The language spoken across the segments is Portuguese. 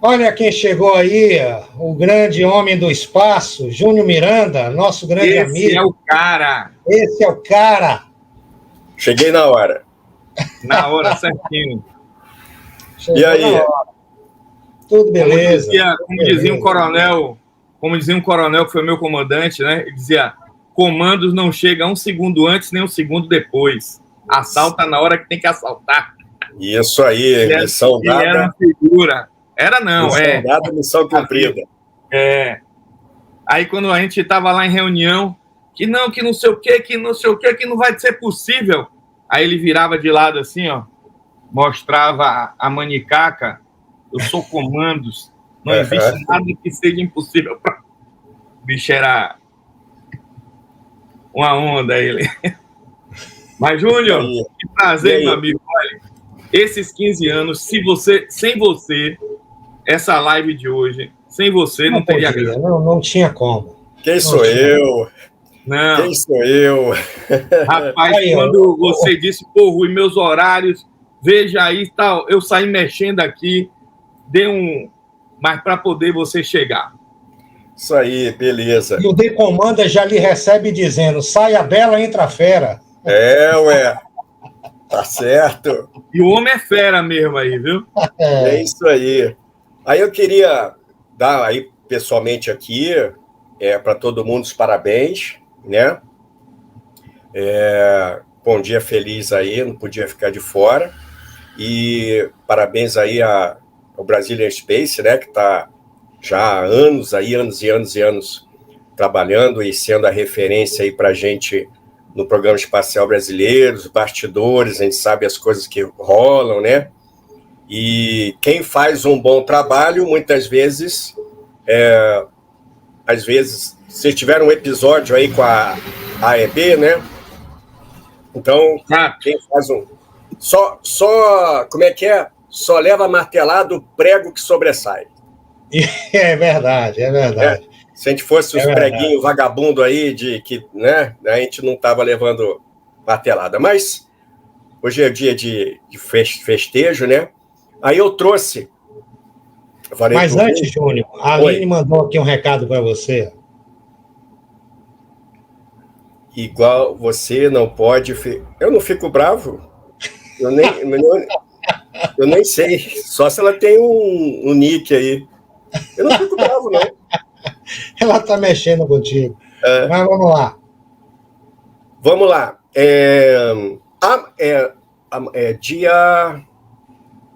Olha quem chegou aí, o grande homem do espaço, Júnior Miranda, nosso grande amigo. Esse é o cara. Esse é o cara. Cheguei na hora. Na hora, certinho. Chegou E aí? na hora. Tudo beleza. Como dizia um coronel que foi meu comandante, né? Ele dizia: comandos não chegam um segundo antes nem um segundo depois. Assalta na hora que tem que assaltar. Isso aí, missão dada. Era uma figura. Era não, missão dada, missão cumprida. Aí quando a gente estava lá em reunião, que não sei o quê, que não vai ser possível. Aí ele virava de lado assim, ó, mostrava a manicaca. Eu sou comandos. Não existe nada que seja impossível. O bicho era uma onda, ele. Mas, Júnior, que prazer, meu amigo. Olha, esses 15 anos, sem você, essa live de hoje, sem você, não teria graça. Não tinha como. Quem sou eu? Não. Quem sou eu? Rapaz, quando você disse, pô, Rui, meus horários, veja aí, tal, eu saí mexendo aqui, mas para poder você chegar. Isso aí, beleza. E o The Commander já lhe recebe dizendo: saia bela, entra a fera. Ué. Tá certo. E o homem é fera mesmo aí, viu? É isso aí. Aí eu queria dar aí pessoalmente aqui para todo mundo os parabéns, né? Bom dia feliz aí, não podia ficar de fora. E parabéns aí ao Brazilian Space, né? Que está já há anos e anos trabalhando e sendo a referência aí para a gente no programa espacial brasileiro, os bastidores, a gente sabe as coisas que rolam, né? E quem faz um bom trabalho, muitas vezes, às vezes, vocês tiveram um episódio aí com a AEB, né? Então, quem faz como é que é? Só leva martelado o prego que sobressai. É verdade. Se a gente fosse os preguinhos vagabundo aí, né? A gente não estava levando martelada. Mas hoje é dia de festejo, né? Aí eu trouxe. Mas antes, Júnior, a Aline mandou aqui um recado para você. Igual você não pode. Eu não fico bravo. Eu nem sei. Só se ela tem um nick aí. Eu não fico bravo, não. Ela tá mexendo contigo. Mas vamos lá. Vamos lá.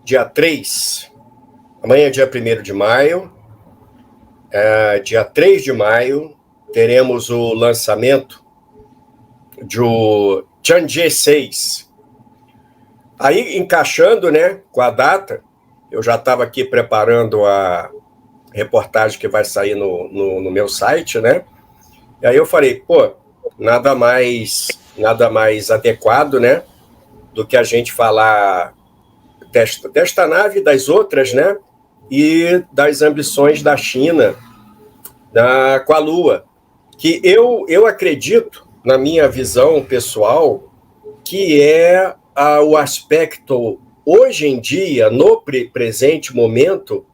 Dia 3. Amanhã é dia 1º de maio. Dia 3 de maio, teremos o lançamento do Tianjie 6. Aí, encaixando, né, com a data, eu já estava aqui preparando a reportagem que vai sair no meu site, né? E aí eu falei, pô, nada mais adequado, né, do que a gente falar desta nave, das outras, né, e das ambições da China com a Lua, que eu acredito, na minha visão pessoal, que é o aspecto, hoje em dia, no presente momento,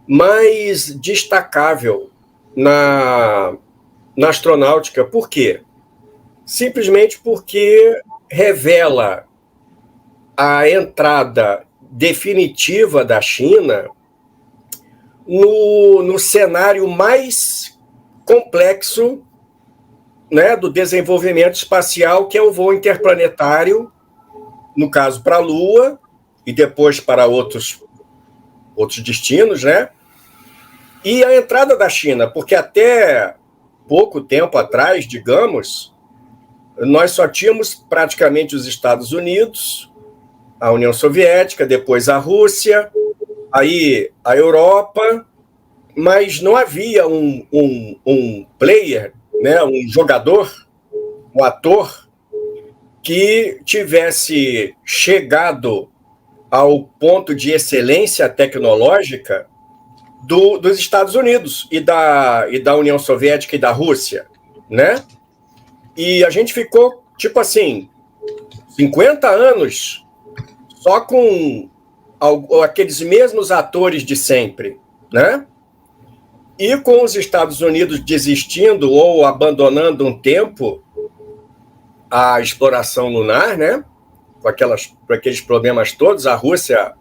mais destacável na astronáutica. Por quê? Simplesmente porque revela a entrada definitiva da China no cenário mais complexo, né, do desenvolvimento espacial, que é o voo interplanetário, no caso para a Lua, e depois para outros destinos, né? E a entrada da China, porque até pouco tempo atrás, digamos, nós só tínhamos praticamente os Estados Unidos, a União Soviética, depois a Rússia, aí a Europa, mas não havia um player, né, um jogador, um ator, que tivesse chegado ao ponto de excelência tecnológica dos Estados Unidos e da União Soviética e da Rússia, né? E a gente ficou, tipo assim, 50 anos só com aqueles mesmos atores de sempre, né? E com os Estados Unidos desistindo ou abandonando um tempo a exploração lunar, né? Com aqueles problemas todos, a Rússia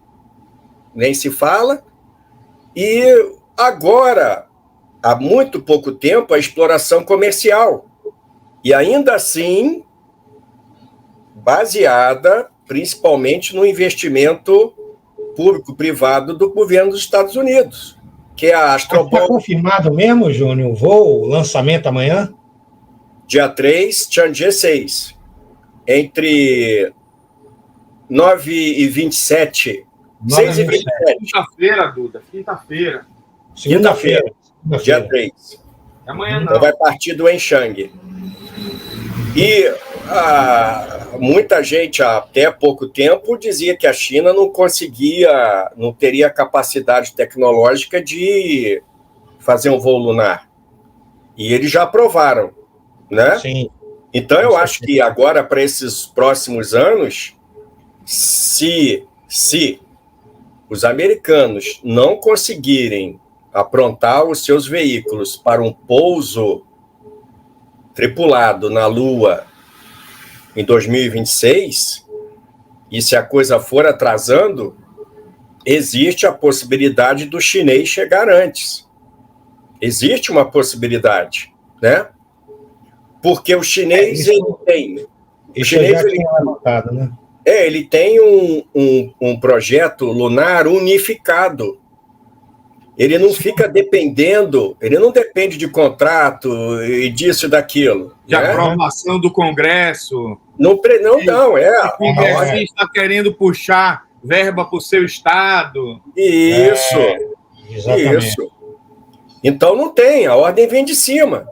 nem se fala. E agora, há muito pouco tempo, a exploração comercial. E ainda assim, baseada principalmente no investimento público-privado do governo dos Estados Unidos, que é a Astrobomb. Está confirmado mesmo, Júnior, o voo, o lançamento amanhã? Dia 3, Tianjin 6. Entre 9h27. 6h27. Quinta-feira, Duda. Quinta-feira. Quinta-feira. Dia 3. Amanhã não. Então vai partir do Wenchang. E muita gente, até pouco tempo, dizia que a China não teria capacidade tecnológica de fazer um voo lunar. E eles já aprovaram, né? Sim. Então eu acho que agora, para esses próximos anos, se os americanos não conseguirem aprontar os seus veículos para um pouso tripulado na Lua em 2026, e se a coisa for atrasando, existe a possibilidade do chinês chegar antes. Existe uma possibilidade, né? Porque o chinês tem... Isso já tinha levantado, né? Ele tem um projeto lunar unificado. Ele não fica dependendo, ele não depende de contrato e disso e daquilo. De aprovação do Congresso. Não. O Congresso está querendo puxar verba para o seu estado. Isso. Exatamente. Isso. Então não tem, a ordem vem de cima.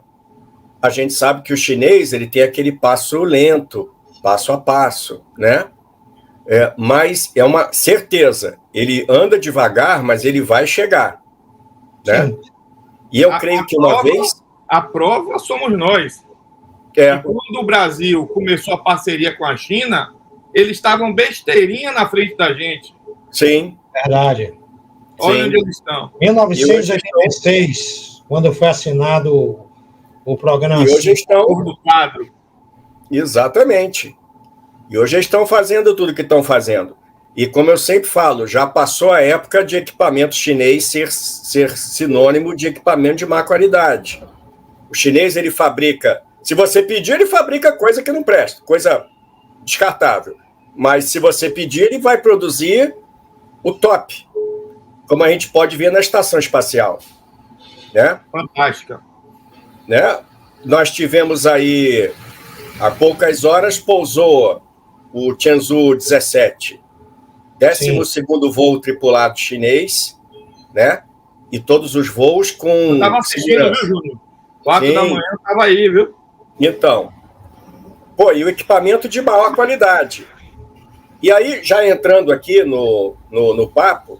A gente sabe que o chinês ele tem aquele passo lento, passo a passo, né? Mas é uma certeza. Ele anda devagar, mas ele vai chegar. Né? E eu creio que uma vez... A prova somos nós. E quando o Brasil começou a parceria com a China, eles estavam besteirinha na frente da gente. Sim. Verdade. Olha onde eles estão. 1986, quando foi assinado o programa... E hoje estão... do quadro. Exatamente. E hoje estão fazendo tudo que estão fazendo. E como eu sempre falo, já passou a época de equipamento chinês ser sinônimo de equipamento de má qualidade. O chinês, ele fabrica... Se você pedir, ele fabrica coisa que não presta, coisa descartável. Mas se você pedir, ele vai produzir o top, como a gente pode ver na estação espacial. Né? Fantástica. Né? Nós tivemos aí, há poucas horas, pousou o Tianzhou 17, 12º voo tripulado chinês, né? E todos os voos com... Eu estava assistindo, viu, Júnior? 4 da manhã eu estava aí, viu? Então, e o equipamento de maior qualidade. E aí, já entrando aqui no papo,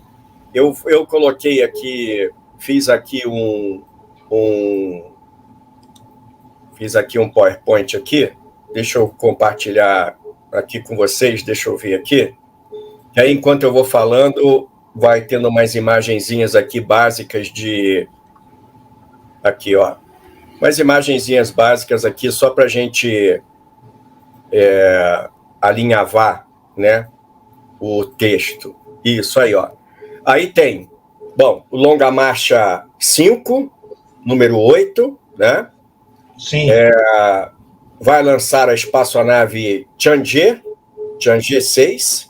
eu coloquei aqui, fiz aqui um PowerPoint aqui, deixa eu compartilhar aqui com vocês, deixa eu ver aqui. E aí, enquanto eu vou falando, vai tendo umas imagenzinhas aqui básicas de... Aqui, ó. Umas imagenzinhas básicas aqui, só para a gente alinhavar, né, o texto. Isso aí, ó. Aí tem, o Longa Marcha 5, número 8, né? Sim. Vai lançar a espaçonave Tianjin 6.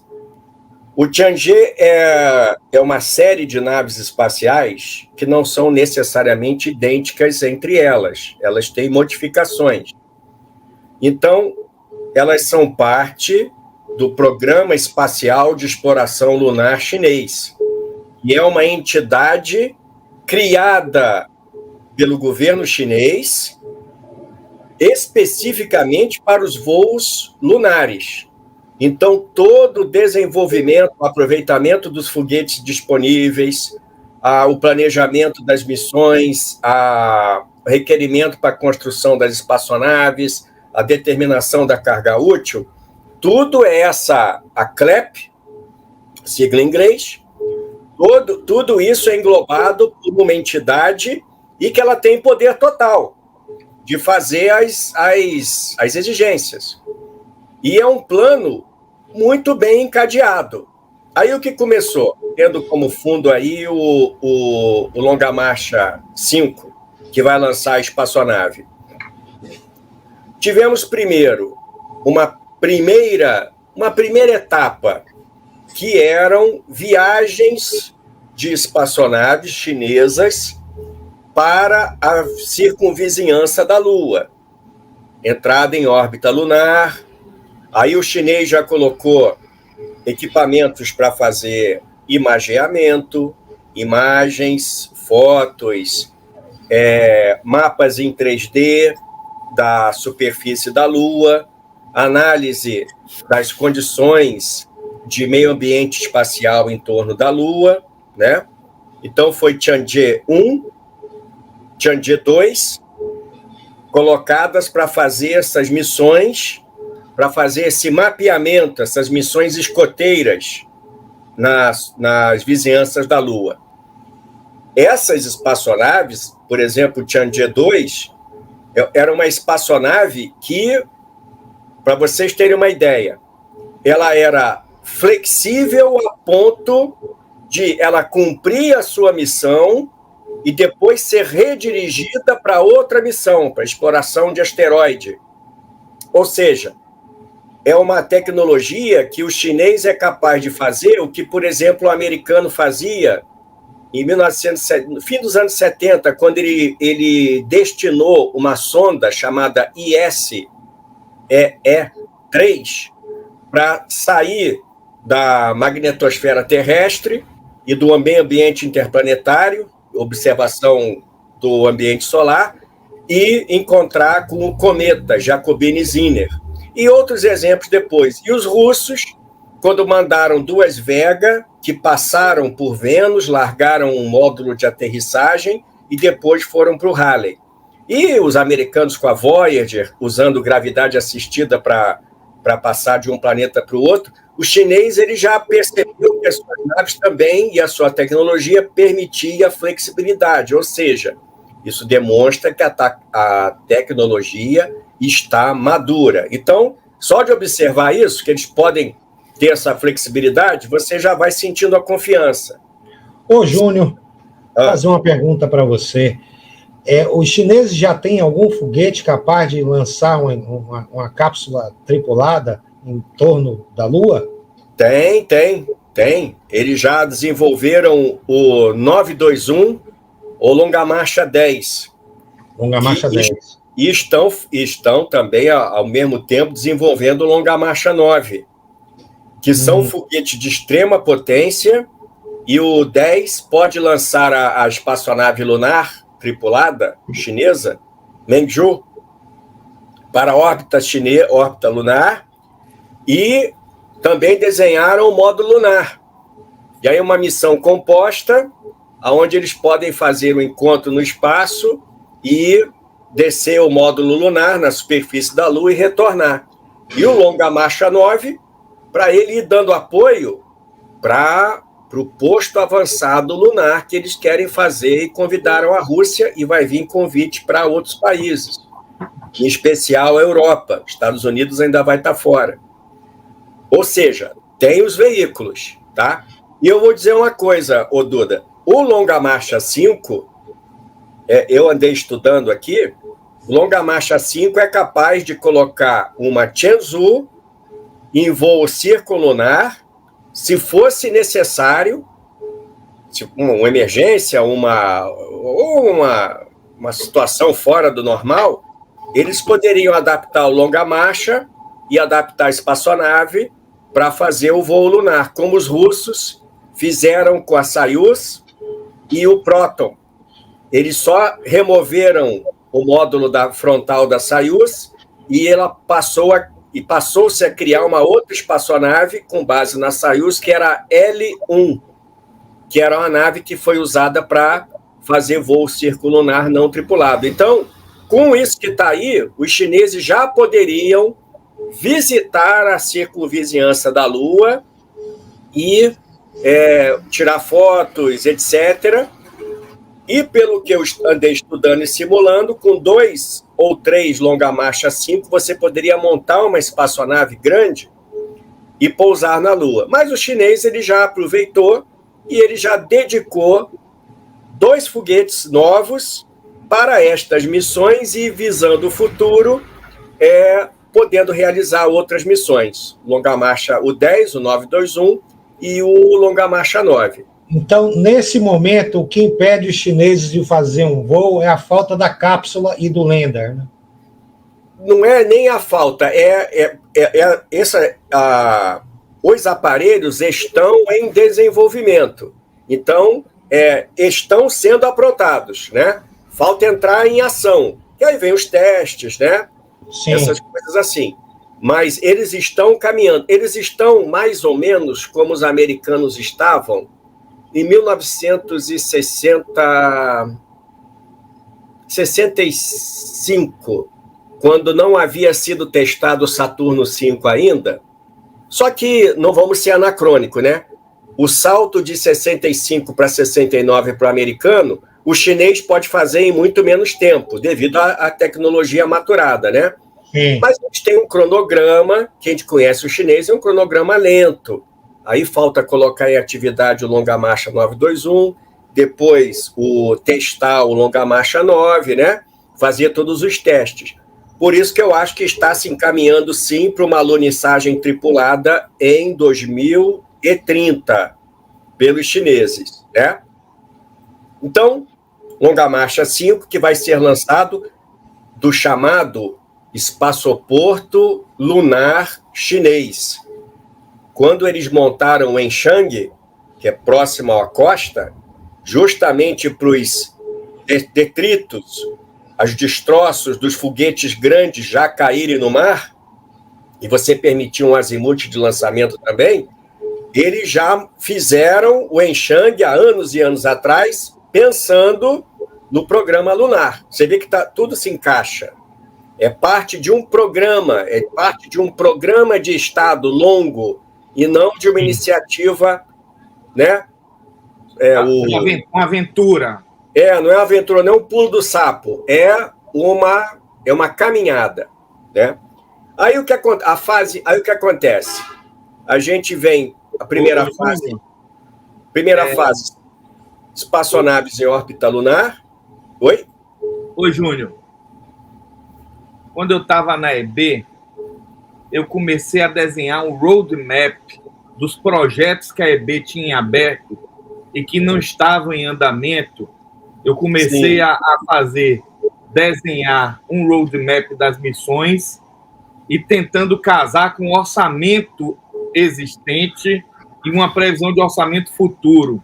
O Tianjin é uma série de naves espaciais que não são necessariamente idênticas entre elas. Elas têm modificações. Então, elas são parte do Programa Espacial de Exploração Lunar Chinês. E é uma entidade criada pelo governo chinês especificamente para os voos lunares. Então, todo o desenvolvimento, o aproveitamento dos foguetes disponíveis, o planejamento das missões, o requerimento para a construção das espaçonaves, a determinação da carga útil, tudo é a CLEP, sigla em inglês, Tudo isso é englobado por uma entidade e que ela tem poder total de fazer as exigências. E é um plano muito bem encadeado. Aí o que começou? Tendo como fundo aí o Longa Marcha 5, que vai lançar a espaçonave. Tivemos primeiro uma primeira etapa, que eram viagens de espaçonaves chinesas para a circunvizinhança da Lua. Entrada em órbita lunar. Aí o chinês já colocou equipamentos para fazer imageamento, imagens, fotos, mapas em 3D da superfície da Lua, análise das condições de meio ambiente espacial em torno da Lua, né? Então foi Tianjie 1, Tianjie 2, colocadas para fazer essas missões, para fazer esse mapeamento, essas missões escoteiras nas vizinhanças da Lua. Essas espaçonaves, por exemplo, Tianjie 2, era uma espaçonave que, para vocês terem uma ideia, ela era flexível a ponto de ela cumprir a sua missão e depois ser redirigida para outra missão, para exploração de asteroide. Ou seja, é uma tecnologia que o chinês é capaz de fazer o que, por exemplo, o americano fazia no fim dos anos 70, quando ele destinou uma sonda chamada IS-EE-3 para sair da magnetosfera terrestre e do meio ambiente interplanetário, observação do ambiente solar, e encontrar com o cometa Jacobini-Zinner. E outros exemplos depois. E os russos, quando mandaram duas Vega, que passaram por Vênus, largaram um módulo de aterrissagem e depois foram para o Halley. E os americanos com a Voyager, usando gravidade assistida para passar de um planeta para o outro, o chinês ele já percebeu que as suas naves também e a sua tecnologia permitia flexibilidade, ou seja, isso demonstra que a tecnologia está madura. Então, só de observar isso, que eles podem ter essa flexibilidade, você já vai sentindo a confiança. Ô, Júnior, fazer uma pergunta para você. Os chineses já têm algum foguete capaz de lançar uma cápsula tripulada em torno da Lua? Tem. Eles já desenvolveram o 921, ou Longa Marcha 10. Longa Marcha 10. E estão também, ao mesmo tempo, desenvolvendo o Longa Marcha 9, que são foguetes de extrema potência, e o 10 pode lançar a espaçonave lunar tripulada chinesa, Mengzhou, para a órbita lunar, e também desenharam o módulo lunar. E aí uma missão composta, onde eles podem fazer o encontro no espaço e descer o módulo lunar na superfície da Lua e retornar. E o Longa Marcha 9, para ele ir dando apoio para o posto avançado lunar que eles querem fazer, e convidaram a Rússia, e vai vir convite para outros países, em especial a Europa. Estados Unidos ainda vai estar fora. Ou seja, tem os veículos, tá? E eu vou dizer uma coisa, ô Duda, o Longa Marcha 5, eu andei estudando aqui, o Longa Marcha 5 é capaz de colocar uma Chenzhou em voo circulunar, se fosse necessário, uma emergência, uma situação fora do normal, eles poderiam adaptar o Longa Marcha e adaptar a espaçonave para fazer o voo lunar, como os russos fizeram com a Soyuz e o Proton. Eles só removeram o módulo frontal da Soyuz e ela passou-se a criar uma outra espaçonave com base na Soyuz, que era a L-1, que era uma nave que foi usada para fazer voo circulunar não tripulado. Então, com isso que está aí, os chineses já poderiam visitar a circunvizinhança da Lua e tirar fotos, etc. E pelo que eu andei estudando e simulando, com 2 ou 3 longa-marcha 5, você poderia montar uma espaçonave grande e pousar na Lua. Mas o chinês ele já aproveitou e ele já dedicou 2 foguetes novos para estas missões e visando o futuro, podendo realizar outras missões. Longa-marcha o 10, o 921 e o longa-marcha 9. Então, nesse momento, o que impede os chineses de fazer um voo é a falta da cápsula e do lander, né? Não é nem a falta, os aparelhos estão em desenvolvimento. Então, estão sendo aprontados, né? Falta entrar em ação. E aí vem os testes, né? Sim. Essas coisas assim. Mas eles estão caminhando. Eles estão mais ou menos como os americanos estavam em 1965, quando não havia sido testado o Saturno V ainda. Só que não vamos ser anacrônico, né? O salto de 65 para 69 para o americano, o chinês pode fazer em muito menos tempo, devido à tecnologia maturada, né? Sim. Mas a gente tem um cronograma, que a gente conhece o chinês, é um cronograma lento. Aí falta colocar em atividade o longa-marcha 921, depois testar o longa-marcha 9, né? Fazer todos os testes. Por isso que eu acho que está se encaminhando, sim, para uma alunissagem tripulada em 2030, pelos chineses, né? Então, longa-marcha 5, que vai ser lançado do chamado Espaçoporto Lunar Chinês. Quando eles montaram o Enchang, que é próximo à costa, justamente para os detritos, os destroços dos foguetes grandes já caírem no mar, e você permitir um azimuth de lançamento também, eles já fizeram o Enchang há anos e anos atrás, pensando no programa lunar. Você vê que tudo se encaixa. É parte de um programa, de Estado longo, e não de uma iniciativa, né? Uma aventura. Não é uma aventura, não é um pulo do sapo, é uma caminhada, né? Aí o que acontece? A gente vem, a primeira fase, espaçonaves em órbita lunar. Oi? Oi, Júnior. Quando eu estava na EB, eu comecei a desenhar um roadmap dos projetos que a EB tinha aberto e que não estavam em andamento. Eu comecei a desenhar um roadmap das missões e tentando casar com o orçamento existente e uma previsão de orçamento futuro.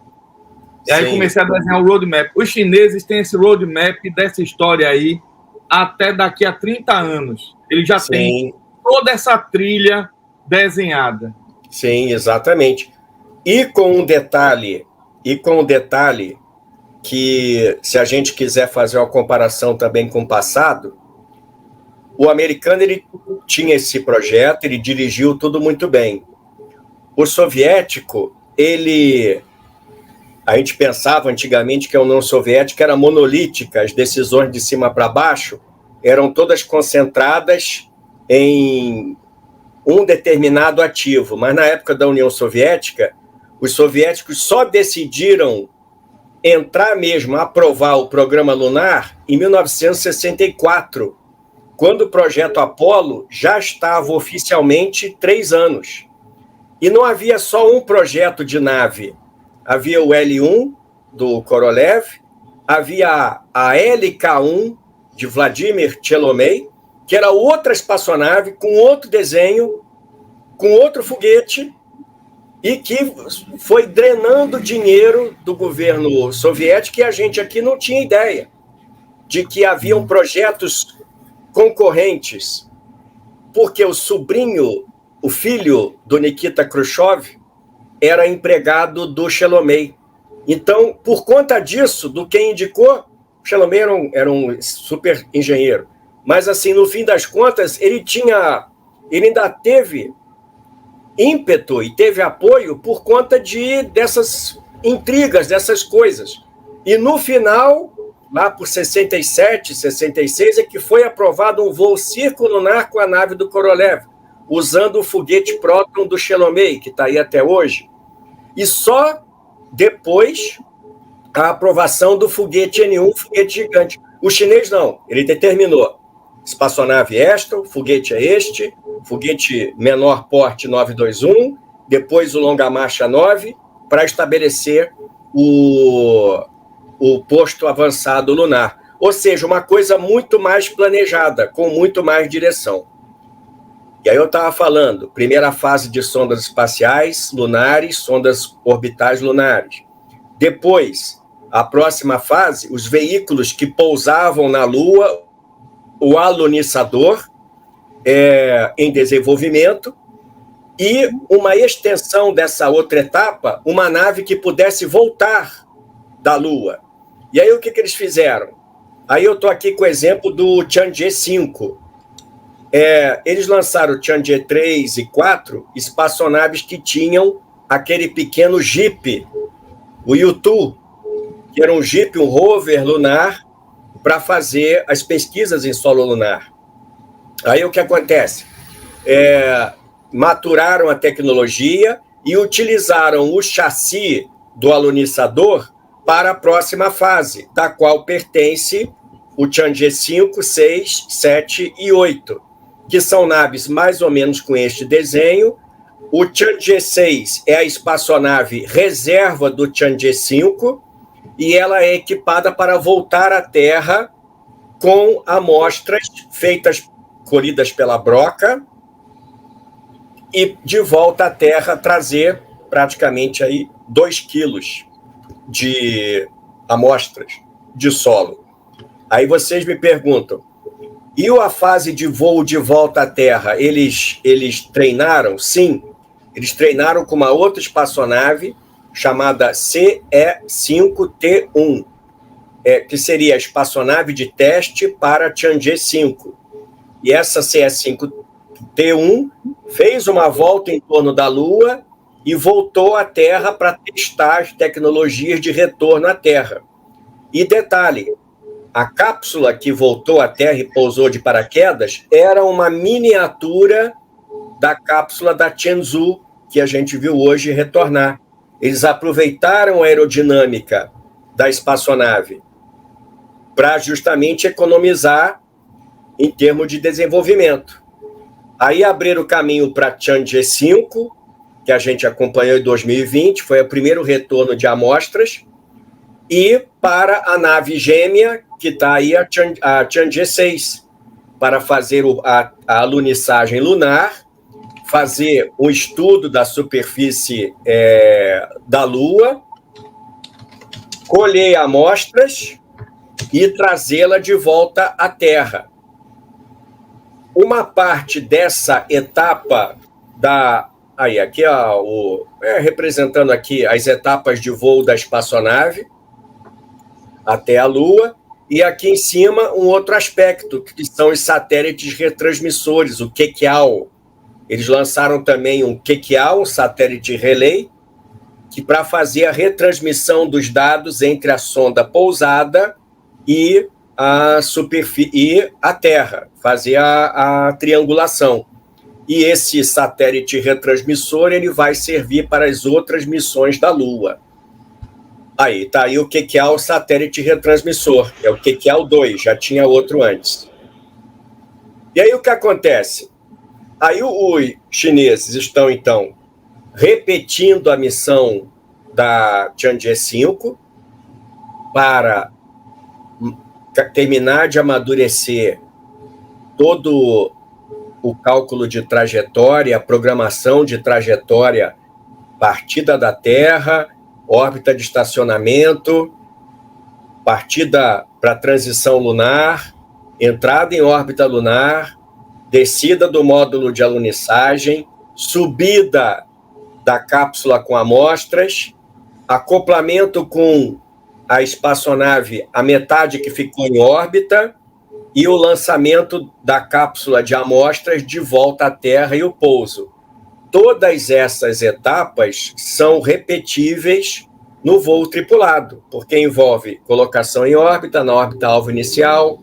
E aí comecei a desenhar o roadmap. Os chineses têm esse roadmap dessa história aí até daqui a 30 anos. Eles já têm toda essa trilha desenhada. Sim, exatamente. E com um detalhe que, se a gente quiser fazer uma comparação também com o passado, o americano ele tinha esse projeto, ele dirigiu tudo muito bem. O soviético, a gente pensava antigamente que a União Soviética era monolítica, as decisões de cima para baixo eram todas concentradas em um determinado ativo, mas na época da União Soviética, os soviéticos só decidiram entrar mesmo, aprovar o programa lunar em 1964, quando o projeto Apollo já estava oficialmente 3 anos. E não havia só um projeto de nave, havia o L-1 do Korolev, havia a LK-1 de Vladimir Chelomey, que era outra espaçonave com outro desenho, com outro foguete, e que foi drenando dinheiro do governo soviético, e a gente aqui não tinha ideia de que haviam projetos concorrentes, porque o filho do Nikita Khrushchev, era empregado do Chelomey. Então, por conta disso, do quem indicou, o Chelomey era um super engenheiro. Mas, assim, no fim das contas, ele ainda teve ímpeto e teve apoio por conta dessas intrigas, dessas coisas. E no final, lá por 67, 66, é que foi aprovado um voo circulunar com a nave do Korolev, usando o foguete Proton do Shelomey, que está aí até hoje. E só depois a aprovação do foguete N1, foguete gigante. O chinês não, ele determinou. Espaçonave esta, o foguete é este, foguete menor porte 921, depois o longa marcha 9, para estabelecer o posto avançado lunar. Ou seja, uma coisa muito mais planejada, com muito mais direção. E aí eu estava falando, primeira fase de sondas espaciais lunares, sondas orbitais lunares. Depois, a próxima fase, os veículos que pousavam na Lua, o alunizador em desenvolvimento, e uma extensão dessa outra etapa, uma nave que pudesse voltar da Lua. E aí o que eles fizeram? Aí eu estou aqui com o exemplo do Tianjie 5. Eles lançaram o Tianjie 3 e 4, espaçonaves que tinham aquele pequeno Jeep, o Yutu, que era um Jeep, um rover lunar, para fazer as pesquisas em solo lunar. Aí o que acontece? Maturaram a tecnologia e utilizaram o chassi do alunizador para a próxima fase, da qual pertence o Tianjie 5, 6, 7 e 8, que são naves mais ou menos com este desenho. O Tianjie 6 é a espaçonave reserva do Tianjie 5 e ela é equipada para voltar à Terra com amostras feitas, colhidas pela broca, e de volta à Terra trazer praticamente aí 2 quilos de amostras de solo. Aí vocês me perguntam, e a fase de voo de volta à Terra, eles treinaram? Sim, eles treinaram com uma outra espaçonave chamada CE-5T1, que seria a espaçonave de teste para Tianjie 5. E essa CE-5T1 fez uma volta em torno da Lua e voltou à Terra para testar as tecnologias de retorno à Terra. E detalhe, a cápsula que voltou à Terra e pousou de paraquedas era uma miniatura da cápsula da Tianzhou, que a gente viu hoje retornar. Eles aproveitaram a aerodinâmica da espaçonave para justamente economizar em termos de desenvolvimento. Aí abriram o caminho para Tianjie 5, que a gente acompanhou em 2020, foi o primeiro retorno de amostras, e para a nave gêmea, que está aí a Tianjie 6, para fazer a alunissagem lunar, fazer um estudo da superfície da Lua, colher amostras e trazê-la de volta à Terra. Uma parte dessa etapa aqui representando aqui as etapas de voo da espaçonave até a Lua, e aqui em cima um outro aspecto, que são os satélites retransmissores, o Kekiao. Eles lançaram também um Kekiao, um satélite relay, que para fazer a retransmissão dos dados entre a sonda pousada e a superfície e a Terra, fazer a triangulação. E esse satélite retransmissor ele vai servir para as outras missões da Lua. Aí, está aí o Kekiao satélite retransmissor, é o Kekiao 2, já tinha outro antes. E aí o que acontece? Aí os chineses estão, então, repetindo a missão da Tianjie 5 para terminar de amadurecer todo o cálculo de trajetória, a programação de trajetória, partida da Terra, órbita de estacionamento, partida para transição lunar, entrada em órbita lunar, descida do módulo de alunissagem, subida da cápsula com amostras, acoplamento com a espaçonave, a metade que ficou em órbita, e o lançamento da cápsula de amostras de volta à Terra e o pouso. todas essas etapas são repetíveis no voo tripulado, porque envolve colocação em órbita, na órbita-alvo inicial,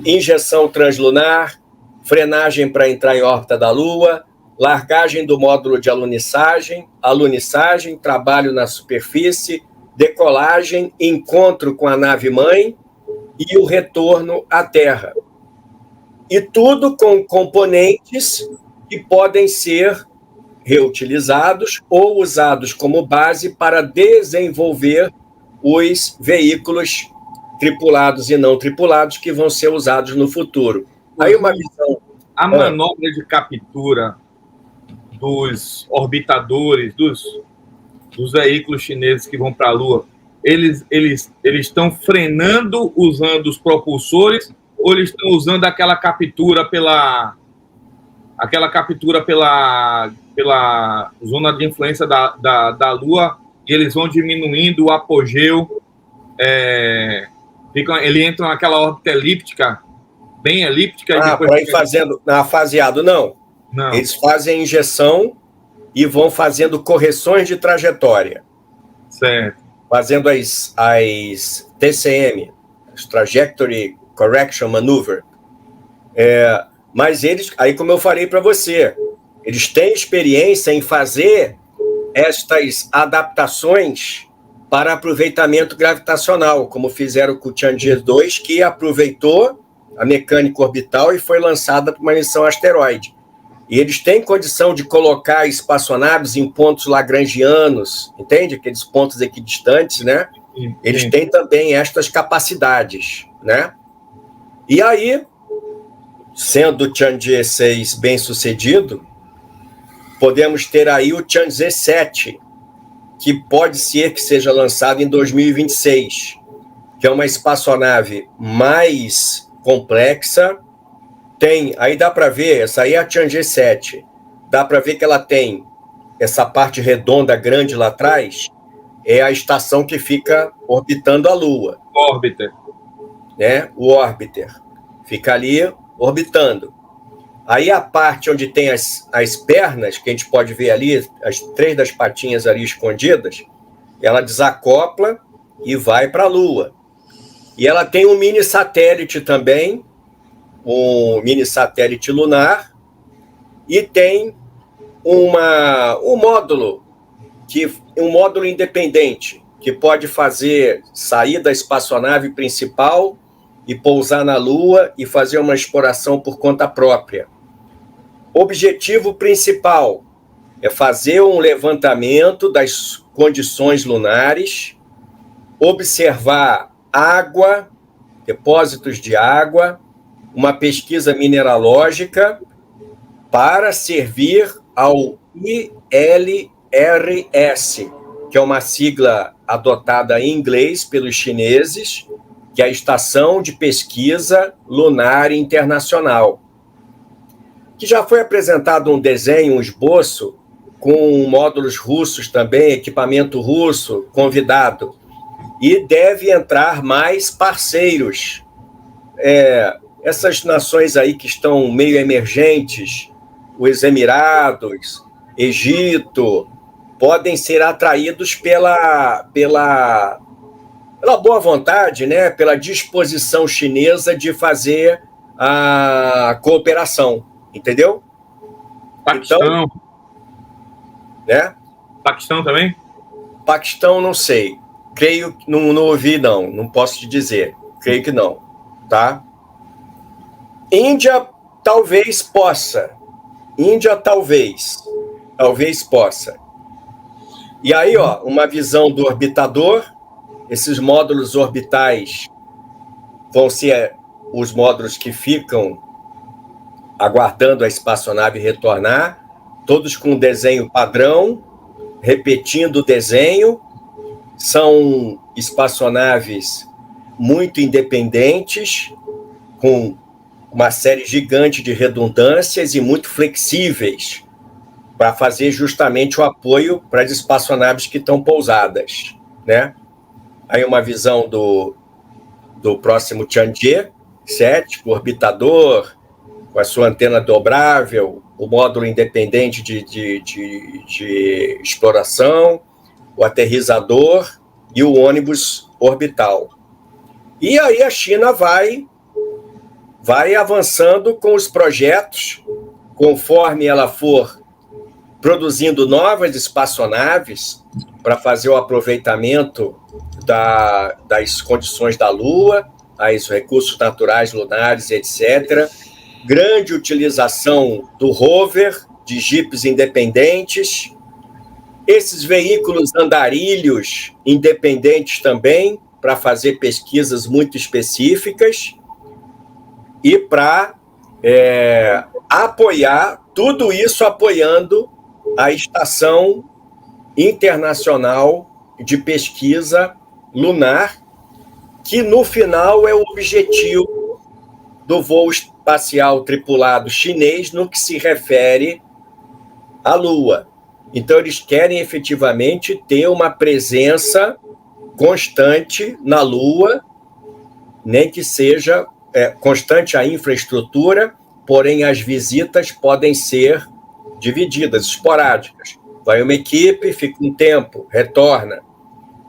injeção translunar, frenagem para entrar em órbita da Lua, largagem do módulo de alunissagem, trabalho na superfície, decolagem, encontro com a nave-mãe e o retorno à Terra. E tudo com componentes que podem ser reutilizados ou usados como base para desenvolver os veículos tripulados e não tripulados que vão ser usados no futuro. Aí uma visão... A manobra de captura dos orbitadores, dos veículos chineses que vão para a Lua, eles estão frenando usando os propulsores ou eles estão usando aquela captura pela zona de influência da Lua, e eles vão diminuindo o apogeu, ele entra naquela órbita elíptica, bem elíptica. E depois para ir fazendo faseado, não. Eles fazem injeção e vão fazendo correções de trajetória. Certo. Fazendo as TCM, as Trajectory Correction Maneuver. Mas eles, aí como eu falei para você, eles têm experiência em fazer estas adaptações para aproveitamento gravitacional, como fizeram com o Tianjie 2, que aproveitou a mecânica orbital e foi lançada para uma missão asteroide. E eles têm condição de colocar espaçonaves em pontos lagrangianos, entende? Aqueles pontos equidistantes, né? Sim. Eles têm também estas capacidades, né? E aí, sendo o Tianjie 6 bem sucedido, podemos ter aí o Tianjie 7, que pode ser que seja lançado em 2026, que é uma espaçonave mais complexa. Aí dá para ver, essa aí é a Tianjie 7, dá para ver que ela tem essa parte redonda grande lá atrás, é a estação que fica orbitando a Lua. Orbiter. Né? O orbiter. Fica ali orbitando. Aí a parte onde tem as pernas, que a gente pode ver ali, as 3 das patinhas ali escondidas, ela desacopla e vai para a Lua. E ela tem um mini satélite também, um mini satélite lunar, e tem um módulo independente, que pode sair da espaçonave principal e pousar na Lua e fazer uma exploração por conta própria. Objetivo principal é fazer um levantamento das condições lunares, observar água, depósitos de água, uma pesquisa mineralógica para servir ao ILRS, que é uma sigla adotada em inglês pelos chineses, que é a Estação de Pesquisa Lunar Internacional, que já foi apresentado um desenho, um esboço, com módulos russos também, equipamento russo convidado, e deve entrar mais parceiros. Essas nações aí que estão meio emergentes, os Emirados, Egito, podem ser atraídos pela boa vontade, né? Pela disposição chinesa de fazer a cooperação, entendeu? Paquistão. Então, né? Paquistão também? Paquistão, não sei. Creio que não ouvi, não posso te dizer. Creio que não, tá? Índia talvez possa. Talvez possa. E aí, ó, uma visão do orbitador. Esses módulos orbitais vão ser os módulos que ficam aguardando a espaçonave retornar, todos com desenho padrão, repetindo o desenho. São espaçonaves muito independentes, com uma série gigante de redundâncias e muito flexíveis, para fazer justamente o apoio para as espaçonaves que estão pousadas, né? Aí uma visão do próximo Tianjie 7, o orbitador, com a sua antena dobrável, o módulo independente de exploração, o aterrizador e o ônibus orbital. E aí a China vai avançando com os projetos, conforme ela for produzindo novas espaçonaves para fazer o aproveitamento das condições da Lua, os recursos naturais lunares, etc. Grande utilização do rover, de jipes independentes, esses veículos andarilhos independentes também, para fazer pesquisas muito específicas e para apoiar, tudo isso apoiando a Estação Internacional de Pesquisa Lunar, que no final é o objetivo do voo espacial tripulado chinês no que se refere à Lua. Então, eles querem efetivamente ter uma presença constante na Lua, nem que seja constante a infraestrutura, porém as visitas podem ser divididas, esporádicas. Vai uma equipe, fica um tempo, retorna.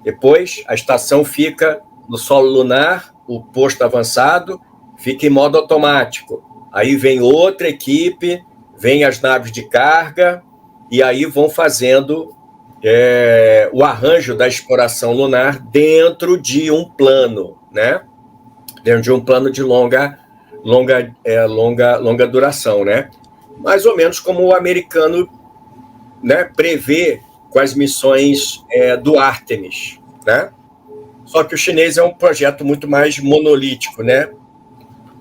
Depois, a estação fica no solo lunar, o posto avançado fica em modo automático. Aí vem outra equipe, vem as naves de carga, e aí vão fazendo o arranjo da exploração lunar dentro de um plano, né? Dentro de um plano de longa duração, né? Mais ou menos como o americano, né, prevê com as missões do Artemis, né? Só que o chinês é um projeto muito mais monolítico, né?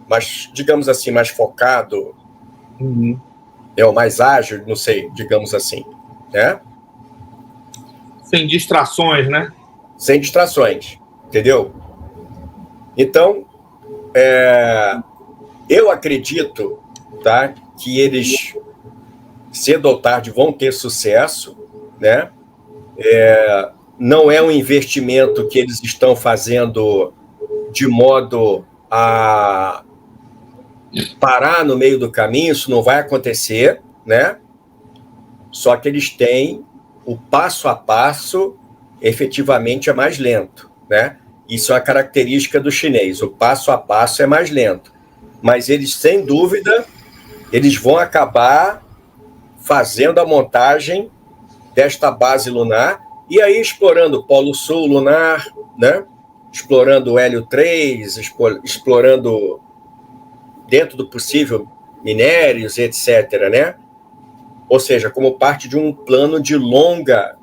Mas, digamos assim, mais focado, o mais ágil, não sei, digamos assim, né? Sem distrações, né? Sem distrações, entendeu? Então, eu acredito, tá, que eles, cedo ou tarde, vão ter sucesso, né? Não é um investimento que eles estão fazendo de modo a parar no meio do caminho, isso não vai acontecer, né? Só que eles têm o passo a passo, efetivamente é mais lento, né? Isso é uma característica do chinês, o passo a passo é mais lento. Mas eles, sem dúvida, eles vão acabar fazendo a montagem desta base lunar e aí explorando o Polo Sul lunar, né? Explorando o Hélio 3, explorando, dentro do possível, minérios, etc., né? Ou seja, como parte de um plano de longa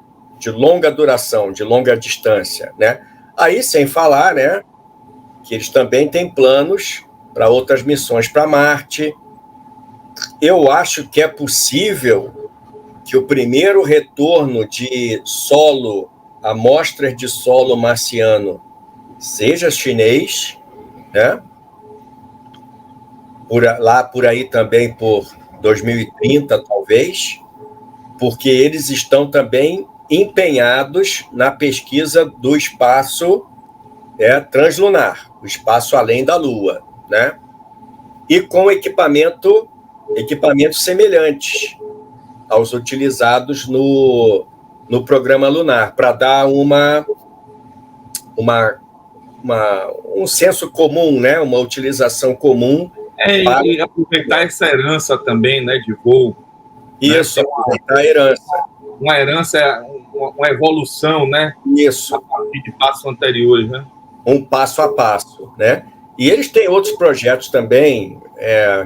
duração, de longa distância, né? Aí, sem falar, né, que eles também têm planos para outras missões para Marte. Eu acho que é possível que o primeiro retorno de solo, amostras de solo marciano, seja chinês, né? Por aí também por 2030, talvez, porque eles estão também empenhados na pesquisa do espaço translunar, o espaço além da Lua, né? E com equipamentos semelhantes aos utilizados no programa lunar, para dar um senso comum, né? Uma utilização comum. E aproveitar essa herança também, né, de voo. Isso, né? aproveitar a herança. Uma herança, uma evolução, né? Isso. A partir de passos anteriores, né? Um passo a passo, né? E eles têm outros projetos também,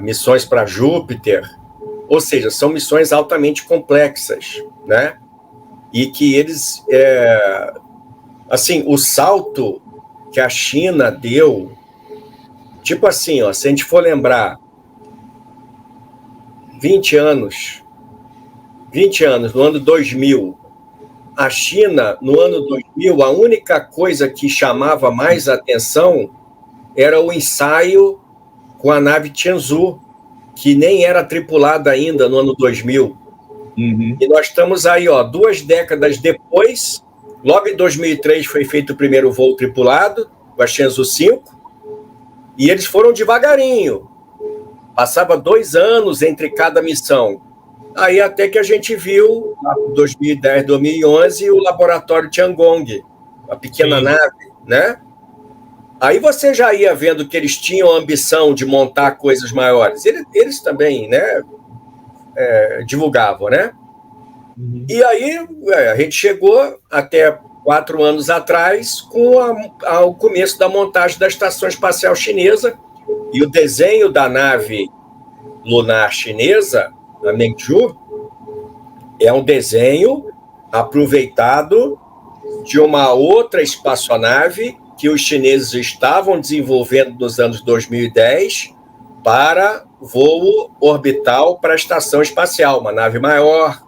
missões para Júpiter, ou seja, são missões altamente complexas, né? E que eles, assim, o salto que a China deu, tipo assim, ó, se a gente for lembrar, 20 anos, no ano 2000, a China, no ano 2000, a única coisa que chamava mais atenção era o ensaio com a nave Tianzhou, que nem era tripulada ainda no ano 2000. E nós estamos aí, ó, 2 décadas depois, logo em 2003 foi feito o primeiro voo tripulado, com a Shenzhou 5, e eles foram devagarinho, Passava 2 anos entre cada missão. Aí até que a gente viu, em 2010, 2011, o laboratório Tiangong, a pequena nave, né? Aí você já ia vendo que eles tinham a ambição de montar coisas maiores. Eles também, né, divulgavam, né? Uhum. E aí a gente chegou até 4 anos atrás com o começo da montagem da Estação Espacial Chinesa, e o desenho da nave lunar chinesa, a Mengzhu, é um desenho aproveitado de uma outra espaçonave que os chineses estavam desenvolvendo nos anos 2010 para voo orbital para a estação espacial, uma nave maior,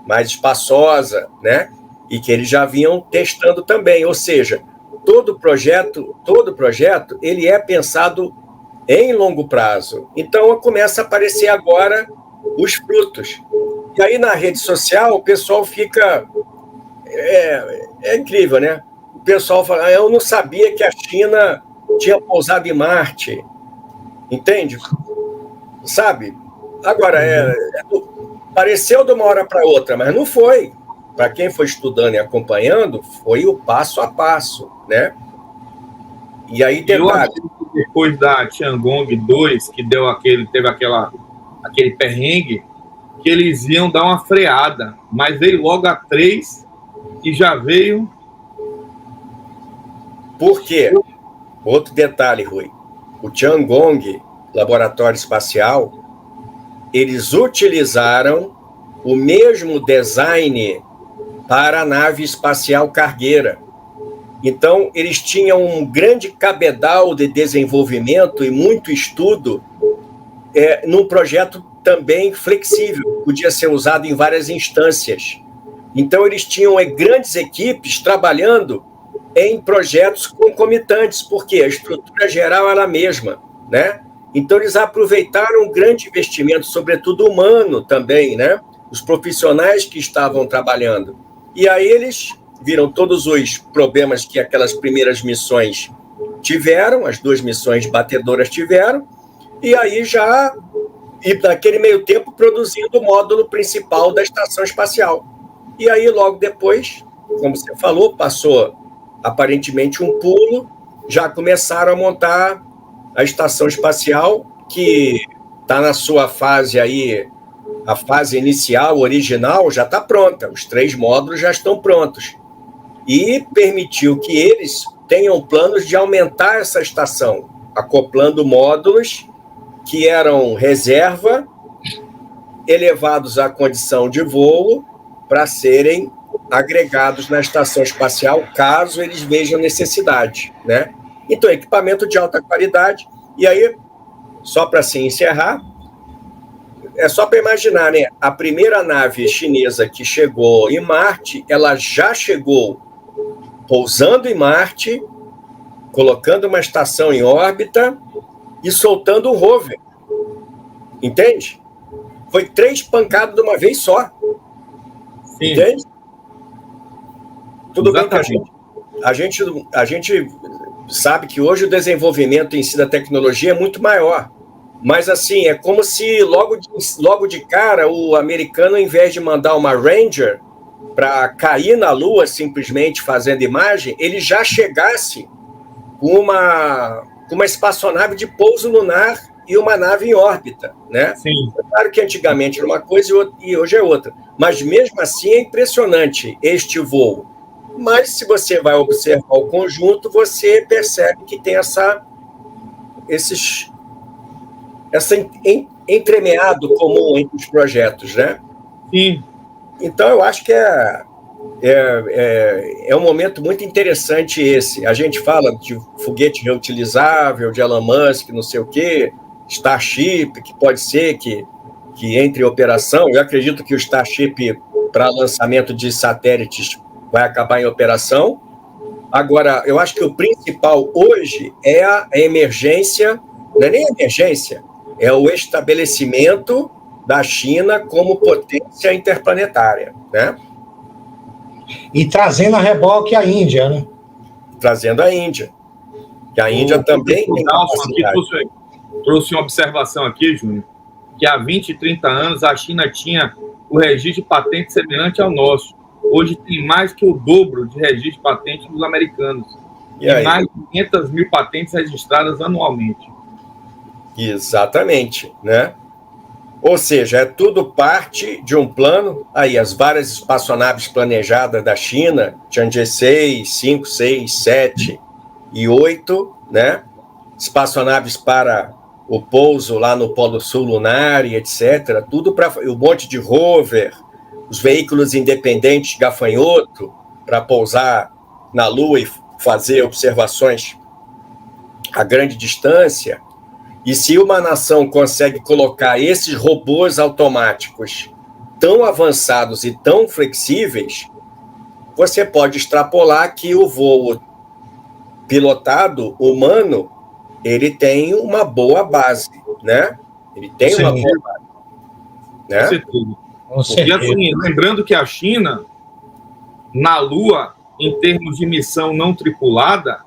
mais espaçosa, né? E que eles já vinham testando também. Ou seja, todo projeto, ele é pensado em longo prazo. Então, começa a aparecer agora os frutos. E aí, na rede social, o pessoal fica... É incrível, né? O pessoal fala, eu não sabia que a China tinha pousado em Marte. Entende? Sabe? Agora, pareceu de uma hora para outra, mas não foi. Para quem foi estudando e acompanhando, foi o passo a passo, né? E aí, depois da Tiangong 2, que teve aquele perrengue, que eles iam dar uma freada, mas veio logo a 3 e já veio... Por quê? Outro detalhe, Rui. O Tiangong, laboratório espacial, eles utilizaram o mesmo design para a nave espacial cargueira. Então, eles tinham um grande cabedal de desenvolvimento e muito estudo num projeto também flexível, podia ser usado em várias instâncias. Então, eles tinham grandes equipes trabalhando em projetos concomitantes, porque a estrutura geral era a mesma, né? Então, eles aproveitaram um grande investimento, sobretudo humano também, né? Os profissionais que estavam trabalhando. E aí eles viram todos os problemas que aquelas primeiras missões tiveram, as 2 missões batedoras tiveram, e aí e naquele meio tempo, produzindo o módulo principal da estação espacial. E aí, logo depois, como você falou, passou aparentemente um pulo, já começaram a montar a estação espacial, que está na sua fase aí, a fase inicial, original, já está pronta. Os 3 módulos já estão prontos. E permitiu que eles tenham planos de aumentar essa estação, acoplando módulos que eram reserva, elevados à condição de voo, para serem agregados na estação espacial, caso eles vejam necessidade, né? Então, equipamento de alta qualidade. E aí, só para se encerrar, é só para imaginar, né? A primeira nave chinesa que chegou em Marte, ela já chegou pousando em Marte, colocando uma estação em órbita e soltando um rover. Entende? Foi 3 pancadas de uma vez só. Sim. Entende? Tudo exatamente. Bem que a gente sabe que hoje o desenvolvimento em si da tecnologia é muito maior. Mas, assim, é como se logo de cara o americano, ao invés de mandar uma Ranger para cair na Lua simplesmente fazendo imagem, ele já chegasse com uma espaçonave de pouso lunar e uma nave em órbita, né? Sim. Claro que antigamente era uma coisa e hoje é outra. Mas, mesmo assim, é impressionante este voo. Mas, se você vai observar o conjunto, você percebe que tem essa entremeado comum entre os projetos, né? Sim. Então, eu acho que é um momento muito interessante esse. A gente fala de foguete reutilizável, de Elon Musk, não sei o quê, Starship, que pode ser que entre em operação. Eu acredito que o Starship, para lançamento de satélites, vai acabar em operação. Agora, eu acho que o principal hoje é a emergência, não é nem a emergência, é o estabelecimento da China como potência interplanetária, né? E trazendo a reboque a Índia, né? Trazendo a Índia. Que a Índia também tem capacidade. trouxe uma observação aqui, Júnior, que há 20 e 30 anos a China tinha o registro de patente semelhante ao nosso. Hoje tem mais que o dobro de registro de patente dos americanos. E mais de 500 mil patentes registradas anualmente. Exatamente, né? Ou seja, é tudo parte de um plano. Aí, as várias espaçonaves planejadas da China, Tianjin 6, 5, 6, 7 e 8, né? Espaçonaves para o pouso lá no Polo Sul lunar e etc. Tudo para o monte de rover, os veículos independentes gafanhoto para pousar na Lua e fazer observações a grande distância. E se uma nação consegue colocar esses robôs automáticos tão avançados e tão flexíveis, você pode extrapolar que o voo pilotado humano, ele tem uma boa base, né? Ele tem uma boa base. Né? Com certeza. Porque, assim, lembrando que a China, na Lua, em termos de missão não tripulada,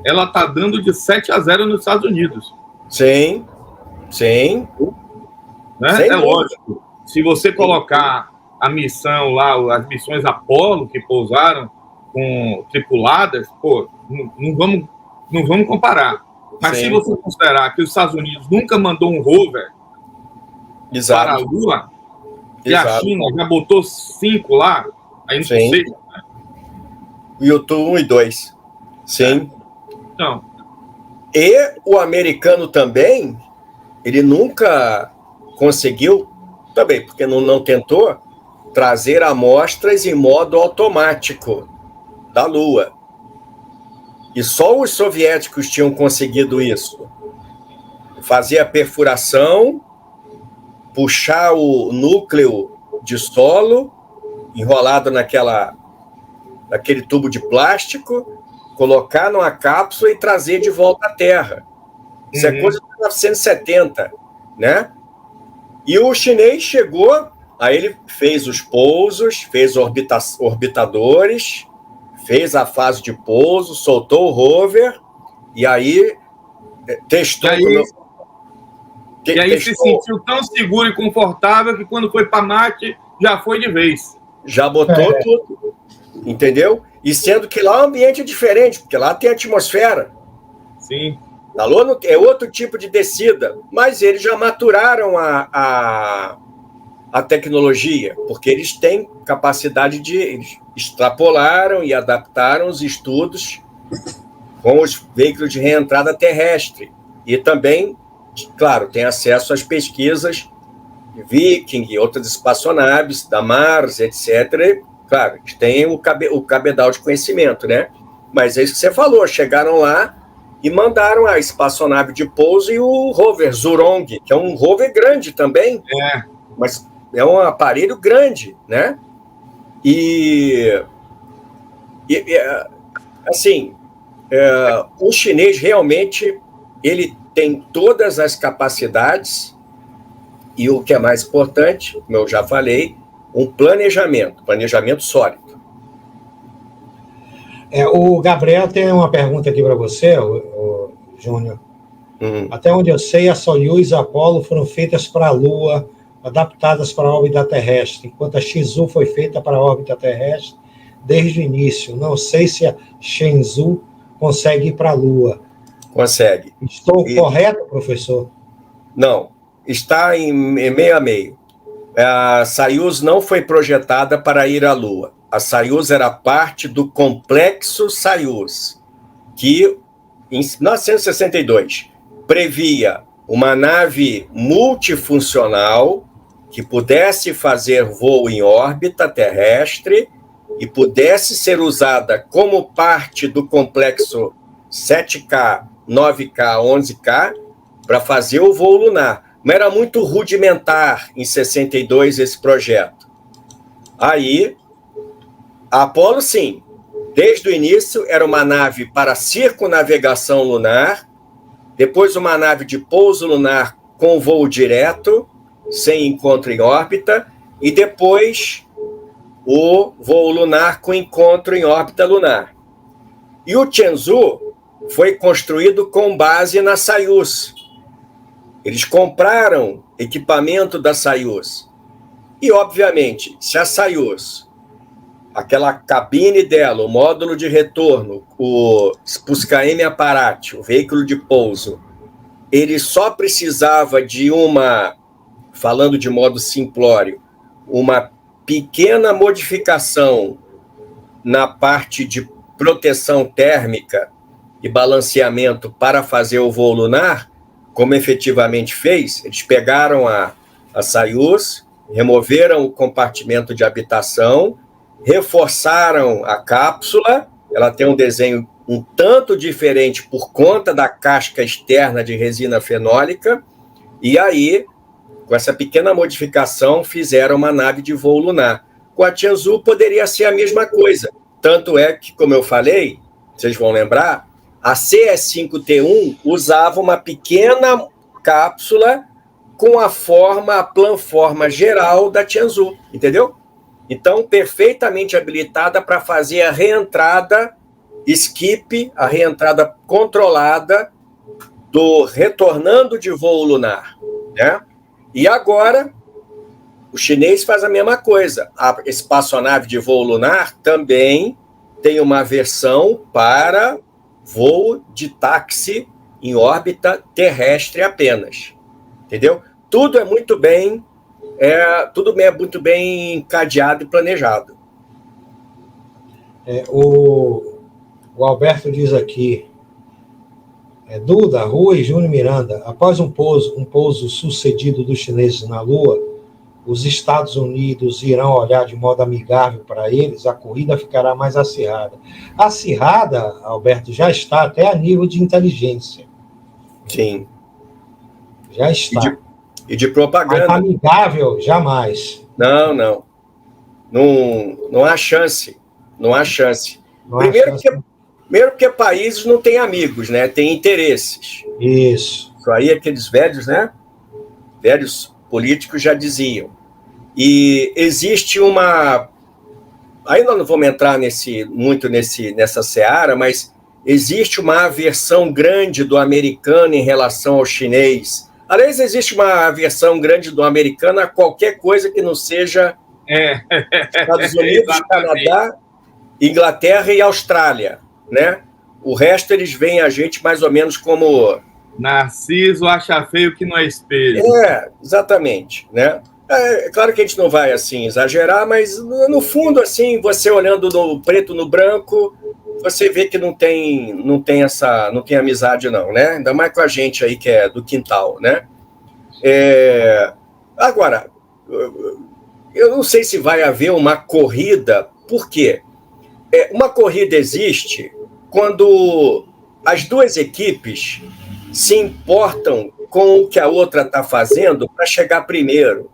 ela está dando de 7-0 nos Estados Unidos. Sim, sim. Né? É lógico. Se você colocar a missão lá, as missões Apollo que pousaram com tripuladas, pô, não vamos comparar. Mas se você considerar que os Estados Unidos nunca mandou um rover para a Lua, e a China já botou 5 lá, aí não sei. O YouTube 1 e 2. Sim. Então. E o americano também, ele nunca conseguiu, também, porque não tentou, trazer amostras em modo automático da Lua. E só os soviéticos tinham conseguido isso. Fazer a perfuração, puxar o núcleo de solo, enrolado naquele tubo de plástico, colocar numa cápsula e trazer de volta à Terra. Isso é coisa de 1970, né? E o chinês chegou, aí ele fez os pousos, fez orbitadores, fez a fase de pouso, soltou o rover, e aí testou... E aí se sentiu tão seguro e confortável que quando foi para Marte, já foi de vez. Já botou tudo, entendeu? E sendo que lá o ambiente é diferente, porque lá tem atmosfera. Sim. Na Lua é outro tipo de descida, mas eles já maturaram a tecnologia, porque eles têm capacidade de... Eles extrapolaram e adaptaram os estudos com os veículos de reentrada terrestre. E também, claro, tem acesso às pesquisas de Viking e outras espaçonaves, da Mars, etc. Claro, eles têm o cabedal de conhecimento, né? Mas é isso que você falou, chegaram lá e mandaram a espaçonave de pouso e o rover Zhurong, que é um rover grande também, mas é um aparelho grande, né? O chinês realmente ele tem todas as capacidades e o que é mais importante, como eu já falei, um planejamento sólido. O Gabriel tem uma pergunta aqui para você, o Júnior. Até onde eu sei, a Soyuz e a Apollo foram feitas para a Lua, adaptadas para a órbita terrestre, enquanto a Shenzhou foi feita para a órbita terrestre desde o início. Não sei se a Shenzhou consegue ir para a Lua. Consegue. Estou correto, professor? Não, está em meio a meio. A Soyuz não foi projetada para ir à Lua. A Soyuz era parte do complexo Soyuz, que, em 1962, previa uma nave multifuncional que pudesse fazer voo em órbita terrestre e pudesse ser usada como parte do complexo 7K, 9K, 11K para fazer o voo lunar. Mas era muito rudimentar em 62 esse projeto. Aí, a Apollo, sim, desde o início era uma nave para circunnavegação lunar, depois uma nave de pouso lunar com voo direto, sem encontro em órbita, e depois o voo lunar com encontro em órbita lunar. E o Chenzhou foi construído com base na Soyuz. Eles compraram equipamento da Soyuz. E, obviamente, se a Soyuz, aquela cabine dela, o módulo de retorno, o Sputnik Apparat, o veículo de pouso, ele só precisava de falando de modo simplório, uma pequena modificação na parte de proteção térmica e balanceamento para fazer o voo lunar, como efetivamente fez. Eles pegaram a Soyuz, removeram o compartimento de habitação, reforçaram a cápsula, ela tem um desenho um tanto diferente por conta da casca externa de resina fenólica, e aí, com essa pequena modificação, fizeram uma nave de voo lunar. Com a Tianzhu poderia ser a mesma coisa, tanto é que, como eu falei, vocês vão lembrar, a CE-5T1 usava uma pequena cápsula com a planforma geral da Tianzhu, entendeu? Então, perfeitamente habilitada para fazer a reentrada skip, a reentrada controlada do retornando de voo lunar, né? E agora, o chinês faz a mesma coisa. A espaçonave de voo lunar também tem uma versão para voo de táxi em órbita terrestre apenas, entendeu? Tudo é muito bem encadeado e planejado. O Alberto diz aqui, Duda, Rui e Júnior Miranda, após um pouso sucedido dos chineses na Lua, os Estados Unidos irão olhar de modo amigável para eles, a corrida ficará mais acirrada. Acirrada, Alberto, já está até a nível de inteligência. Sim. Já está. E de propaganda. Mas amigável, jamais. Não há chance. Não há chance. Primeiro porque países não têm amigos, né? Tem interesses. Isso aí aqueles velhos, né? Velhos políticos já diziam. E existe ainda não vamos entrar muito nessa seara, mas existe uma aversão grande do americano em relação ao chinês. Aliás, existe uma aversão grande do americano a qualquer coisa que não seja Estados Unidos, Canadá, Inglaterra e Austrália, né? O resto eles veem a gente mais ou menos como... Narciso acha feio que não é espelho. Exatamente, né? É claro que a gente não vai, assim, exagerar, mas, no fundo, assim, você olhando no preto no branco, você vê que não tem amizade, não, né? Ainda mais com a gente aí que é do quintal, né? Agora, eu não sei se vai haver uma corrida, por quê? Uma corrida existe quando as duas equipes se importam com o que a outra está fazendo para chegar primeiro.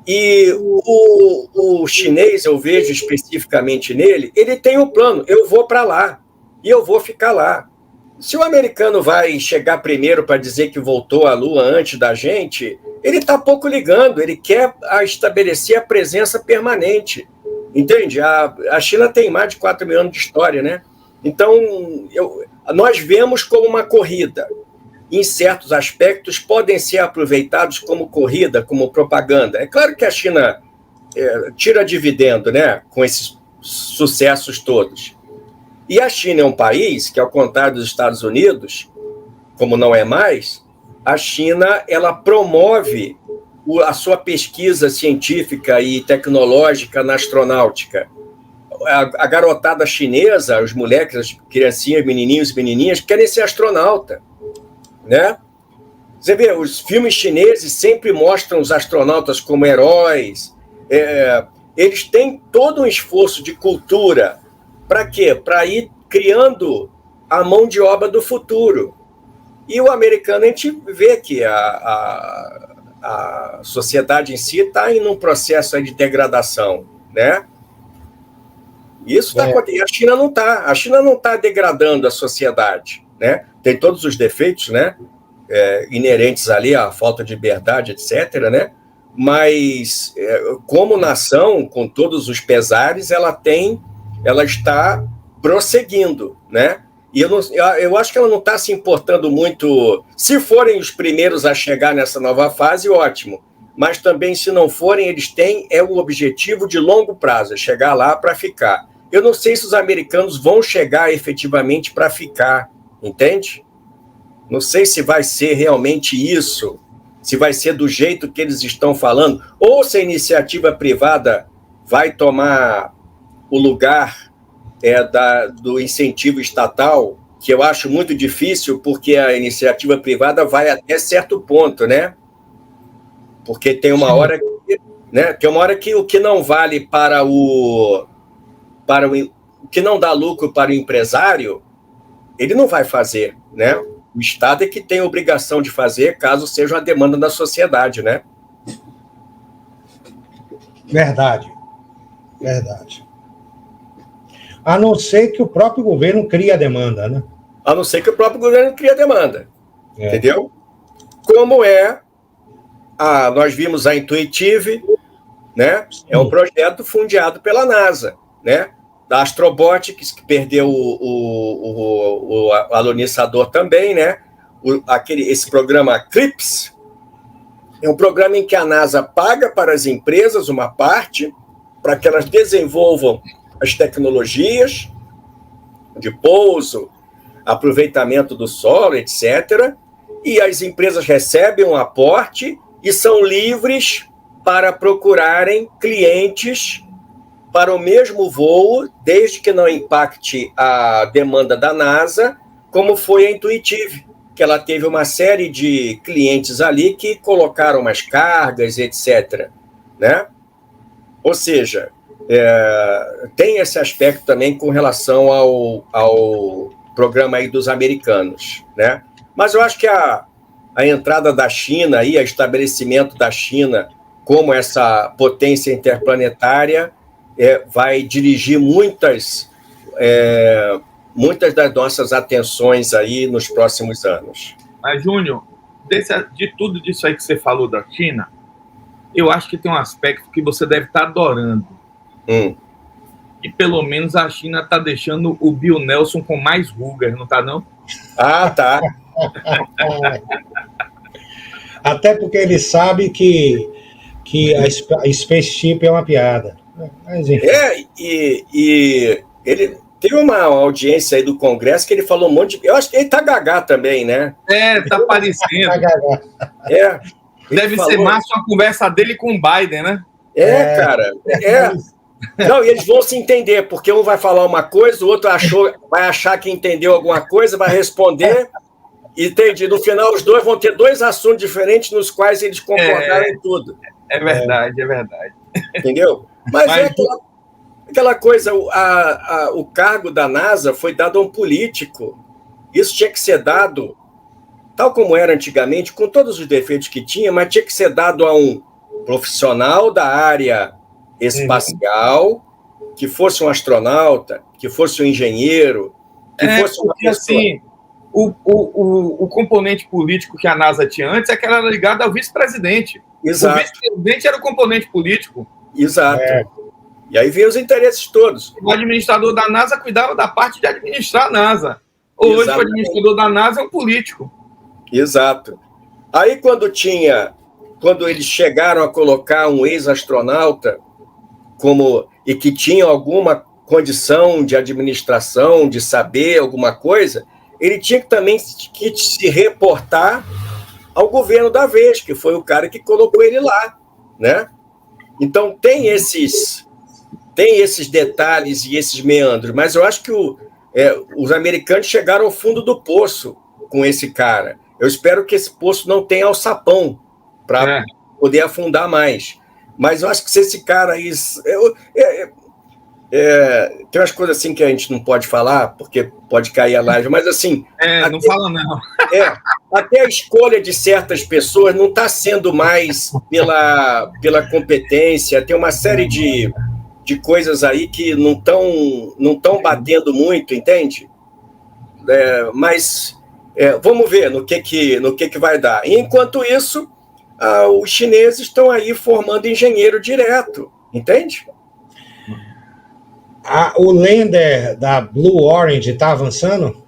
E o chinês, eu vejo especificamente nele, ele tem um plano, eu vou para lá, e eu vou ficar lá. Se o americano vai chegar primeiro para dizer que voltou à Lua antes da gente, ele está pouco ligando, ele quer estabelecer a presença permanente. Entende? A China tem mais de 4 mil anos de história, né? Então, nós vemos como uma corrida. Em certos aspectos, podem ser aproveitados como corrida, como propaganda. É claro que a China tira dividendo, né, com esses sucessos todos. E a China é um país que, ao contrário dos Estados Unidos, como não é mais, a China ela promove a sua pesquisa científica e tecnológica na astronáutica. A garotada chinesa, os moleques, as criancinhas, menininhos e menininhas, querem ser astronauta, né? Você vê, os filmes chineses sempre mostram os astronautas como heróis. Eles têm todo um esforço de cultura. Para quê? Para ir criando a mão de obra do futuro. E o americano, a gente vê que a sociedade em si está em um processo de degradação, né? Isso está acontecendo. A China não está. A China não está degradando a sociedade, né? Tem todos os defeitos, né? Inerentes ali à falta de liberdade, etc., né? Mas, como nação, com todos os pesares, ela está prosseguindo, né? E eu acho que ela não está se importando muito. Se forem os primeiros a chegar nessa nova fase, ótimo. Mas também, se não forem, eles têm o objetivo de longo prazo, é chegar lá para ficar. Eu não sei se os americanos vão chegar efetivamente para ficar, entende? Não sei se vai ser realmente isso, se vai ser do jeito que eles estão falando, ou se a iniciativa privada vai tomar o lugar do incentivo estatal, que eu acho muito difícil, porque a iniciativa privada vai até certo ponto, né? Porque tem uma hora que o que não vale para o que não dá lucro para o empresário, ele não vai fazer, né? O Estado é que tem a obrigação de fazer, caso seja uma demanda da sociedade, né? Verdade. A não ser que o próprio governo crie a demanda, né? A não ser que o próprio governo crie a demanda. Entendeu? Como nós vimos a Intuitive, né? É um projeto fundeado pela NASA, né? Da Astrobotics, que perdeu o aluniçador também, né? Esse programa CRIPS é um programa em que a NASA paga para as empresas uma parte para que elas desenvolvam as tecnologias de pouso, aproveitamento do solo, etc. E as empresas recebem um aporte e são livres para procurarem clientes para o mesmo voo, desde que não impacte a demanda da NASA, como foi a Intuitive, que ela teve uma série de clientes ali que colocaram umas cargas, etc. Né? Ou seja, tem esse aspecto também com relação ao programa aí dos americanos. Né? Mas eu acho que a entrada da China, o estabelecimento da China como essa potência interplanetária, vai dirigir muitas das nossas atenções aí nos próximos anos. Mas, Júnior, de tudo disso aí que você falou da China, eu acho que tem um aspecto que você deve estar adorando. E pelo menos a China está deixando o Bill Nelson com mais rugas, não está, não? Ah, tá. Até porque ele sabe que a Spaceship é uma piada. Mas, enfim. E ele teve uma audiência aí do Congresso que ele falou um monte de... Eu acho que ele tá gagá também, né? Tá parecendo. Deve ser massa uma conversa dele com o Biden, né? Cara. Não, e eles vão se entender, porque um vai falar uma coisa, o outro vai achar que entendeu alguma coisa, vai responder, e entende? No final, os dois vão ter dois assuntos diferentes nos quais eles concordaram em tudo. É verdade, é verdade. Entendeu? Mas aquela coisa, o cargo da NASA foi dado a um político. Isso tinha que ser dado, tal como era antigamente, com todos os defeitos que tinha, mas tinha que ser dado a um profissional da área espacial, que fosse um astronauta, que fosse um engenheiro, que fosse uma pessoa... Assim, o componente político que a NASA tinha antes é que ela era ligada ao vice-presidente. Exato. O vice-presidente era o componente político. Exato. E aí vinham os interesses todos. O administrador da NASA cuidava da parte de administrar a NASA. Hoje o administrador da NASA é um político. Exato. Aí quando eles chegaram a colocar um ex-astronauta e que tinha alguma condição de administração, de saber alguma coisa, ele tinha também que se reportar ao governo da vez, que foi o cara que colocou ele lá, né? Então tem esses detalhes e esses meandros, mas eu acho que os americanos chegaram ao fundo do poço com esse cara. Eu espero que esse poço não tenha alçapão para poder afundar mais. Mas eu acho que se esse cara aí... tem umas coisas assim que a gente não pode falar, porque pode cair a live, mas assim... não fala não. Até a escolha de certas pessoas não está sendo mais pela competência, tem uma série de coisas aí que não estão batendo muito, entende? Mas vamos ver no que vai dar. E, enquanto isso, os chineses estão aí formando engenheiro direto, entende? O lander da Blue Origin está avançando?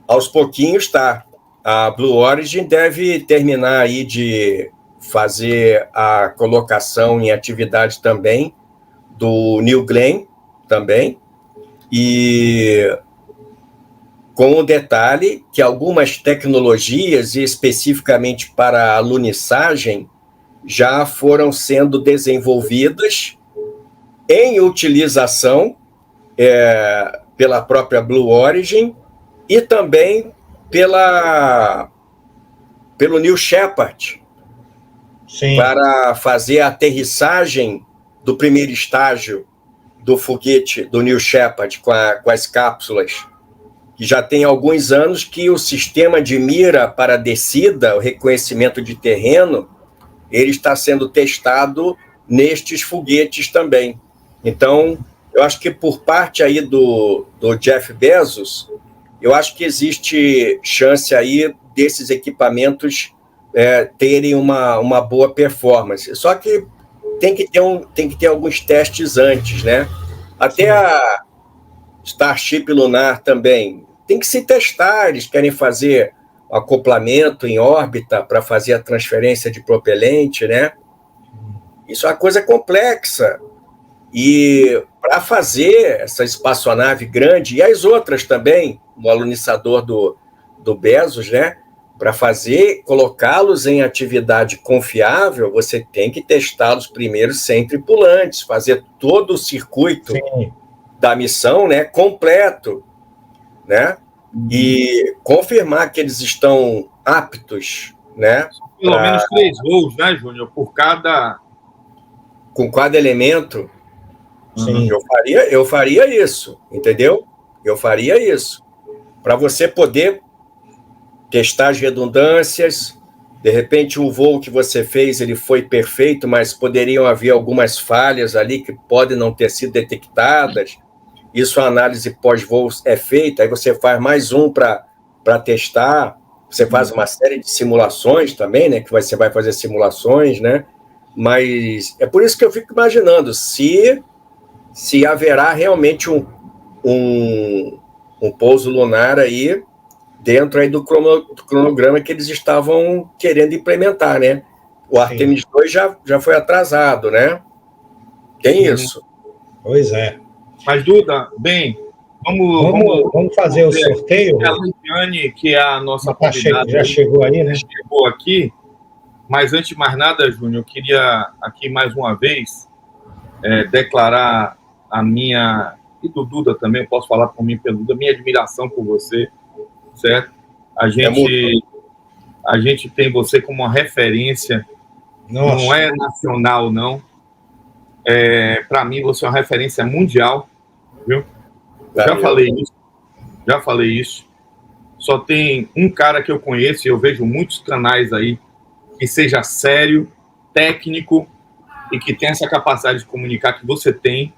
Aos pouquinhos está. A Blue Origin deve terminar aí de fazer a colocação em atividade também do New Glenn também, e com o detalhe que algumas tecnologias, e especificamente para a alunissagem, já foram sendo desenvolvidas em utilização pela própria Blue Origin e também pelo New Shepard, Sim. para fazer a aterrissagem do primeiro estágio do foguete do New Shepard com as cápsulas, que já tem alguns anos que o sistema de mira para descida, o reconhecimento de terreno, ele está sendo testado nestes foguetes também. Então, eu acho que por parte aí do Jeff Bezos, eu acho que existe chance aí desses equipamentos terem uma boa performance. Só que tem que ter alguns testes antes, né? Até a Starship Lunar também tem que se testar. Eles querem fazer acoplamento em órbita para fazer a transferência de propelente, né? Isso é uma coisa complexa. E para fazer essa espaçonave grande, e as outras também, o alunizador do Bezos, né? Para colocá-los em atividade confiável, você tem que testá-los primeiro sem tripulantes, fazer todo o circuito da missão, né, completo, né? E confirmar que eles estão aptos, né? Pelo menos 3 voos, né, Júnior? Com cada elemento. Sim. Eu faria isso, entendeu? Eu faria isso. Para você poder testar as redundâncias. De repente, o voo que você fez ele foi perfeito, mas poderiam haver algumas falhas ali que podem não ter sido detectadas. Isso a análise pós-voo é feita, aí você faz mais um para testar, você faz uma série de simulações também, né? Que você vai fazer simulações, né? Mas é por isso que eu fico imaginando se haverá realmente um pouso lunar aí dentro aí do cronograma que eles estavam querendo implementar, né? O Artemis 2 já foi atrasado, né? Tem isso. Pois é. Mas, Duda, bem, vamos fazer o sorteio. A Lidiane, que é a nossa convidada, já chegou aí, né? Chegou aqui. Mas, antes de mais nada, Júnior, eu queria aqui mais uma vez declarar a minha, e do Duda também, eu posso falar por mim pelo Duda, minha admiração por você, certo? A gente tem você como uma referência, não é nacional, não. Para mim, você é uma referência mundial, viu? Já falei isso. Só tem um cara que eu conheço, e eu vejo muitos canais aí, que seja sério, técnico, e que tem essa capacidade de comunicar que você tem,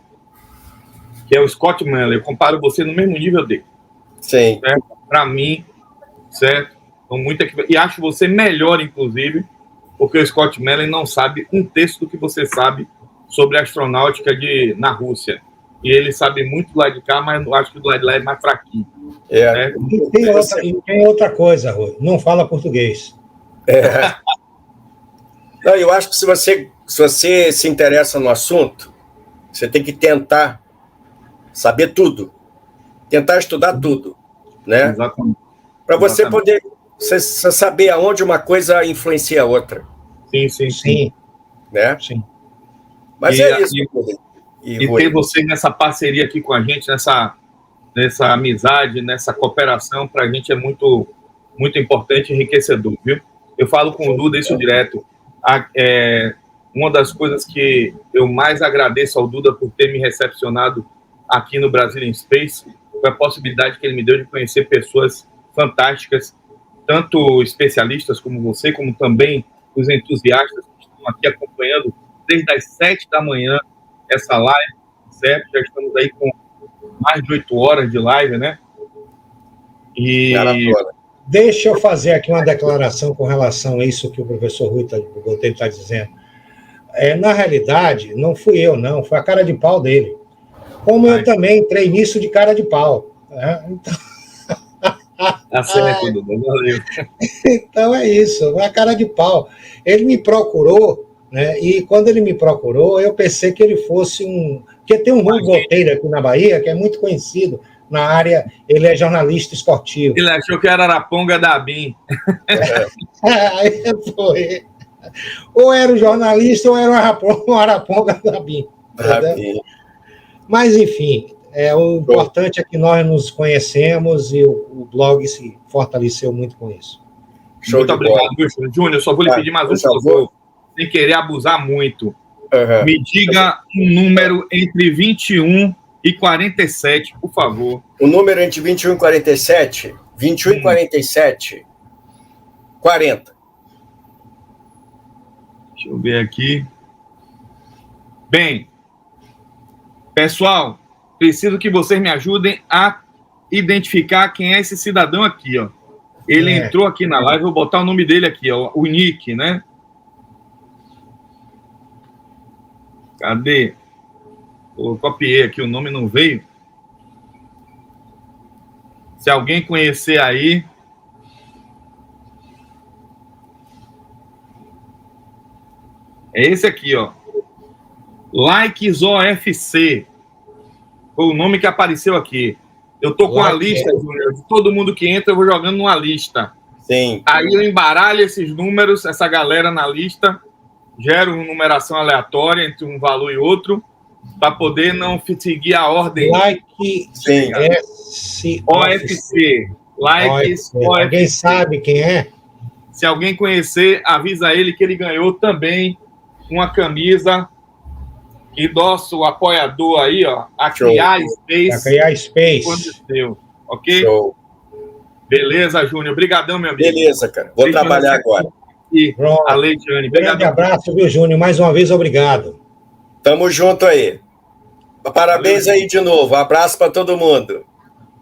que é o Scott Manley. Eu comparo você no mesmo nível dele. Sim. Para mim, certo? E acho você melhor, inclusive, porque o Scott Manley não sabe um terço do que você sabe sobre a astronáutica na Rússia. E ele sabe muito do lado de cá, mas eu acho que do lado de lá é mais fraquinho. E tem outra coisa, Rui, não fala português. Não, eu acho que se você se interessa no assunto, você tem que tentar saber tudo, tentar estudar tudo, né? Exatamente. Para você poder saber aonde uma coisa influencia a outra. Sim. Né? Sim. Mas isso. E ter você nessa parceria aqui com a gente, nessa amizade, nessa cooperação, para a gente é muito, muito importante e enriquecedor, viu? Eu falo com o Duda isso direto. Uma das coisas que eu mais agradeço ao Duda por ter me recepcionado aqui no Brazilian Space foi a possibilidade que ele me deu de conhecer pessoas fantásticas, tanto especialistas como você, como também os entusiastas que estão aqui acompanhando desde as 7 da manhã essa live, certo? Já estamos aí com mais de 8 horas de live, né? E deixa eu fazer aqui uma declaração com relação a isso que o professor Rui Botelho está dizendo. Na realidade, não fui eu, não. Foi a cara de pau dele. Como eu também entrei nisso de cara de pau. Então... Tá certo, Dudu. Valeu. Então é isso, é a cara de pau. Ele me procurou, né? E quando ele me procurou, eu pensei que ele fosse um. Porque tem um Rui Goteiro aqui na Bahia, que é muito conhecido na área, ele é jornalista esportivo. Ele achou que era Araponga da BIM. Aí foi. Ou era o jornalista ou era o Araponga da BIM. Mas, enfim, o importante é que nós nos conhecemos e o blog se fortaleceu muito com isso. Muito obrigado, Júnior. Eu só vou lhe pedir mais um favor, sem querer abusar muito. Me diga um número entre 21 e 47, por favor. O número entre 21 e 47? 21 e 47? 40. Deixa eu ver aqui. Bem, pessoal, preciso que vocês me ajudem a identificar quem é esse cidadão aqui, ó. Ele entrou aqui na live, vou botar o nome dele aqui, ó, o Nick, né? Cadê? Eu copiei aqui, o nome não veio. Se alguém conhecer aí. É esse aqui, ó. Likes OFC. Foi o nome que apareceu aqui. Eu tô com a lista, Júnior, de todo mundo que entra, eu vou jogando numa lista. Sim. Aí eu embaralho esses números, essa galera na lista, gero uma numeração aleatória entre um valor e outro, para poder não seguir a ordem. OFC. Likes OFC. Alguém sabe quem é? Se alguém conhecer, avisa ele que ele ganhou também uma camisa e nosso apoiador aí, ó, a Criar Space. A Criar Space. Aconteceu, ok? Show. Beleza, Júnior. Obrigadão, meu amigo. Beleza, cara. Vou trabalhar agora. E a Leidiane. Grande abraço, viu, Júnior? Mais uma vez, obrigado. Tamo junto aí. Parabéns aí de novo. Um abraço para todo mundo.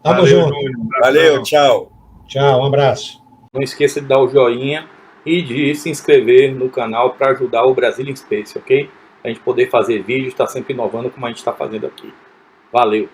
Tamo junto. Valeu, tchau. Tchau, um abraço. Não esqueça de dar o joinha e de se inscrever no canal para ajudar o Brazilian Space, ok? A gente poder fazer vídeos, tá sempre inovando como a gente está fazendo aqui. Valeu!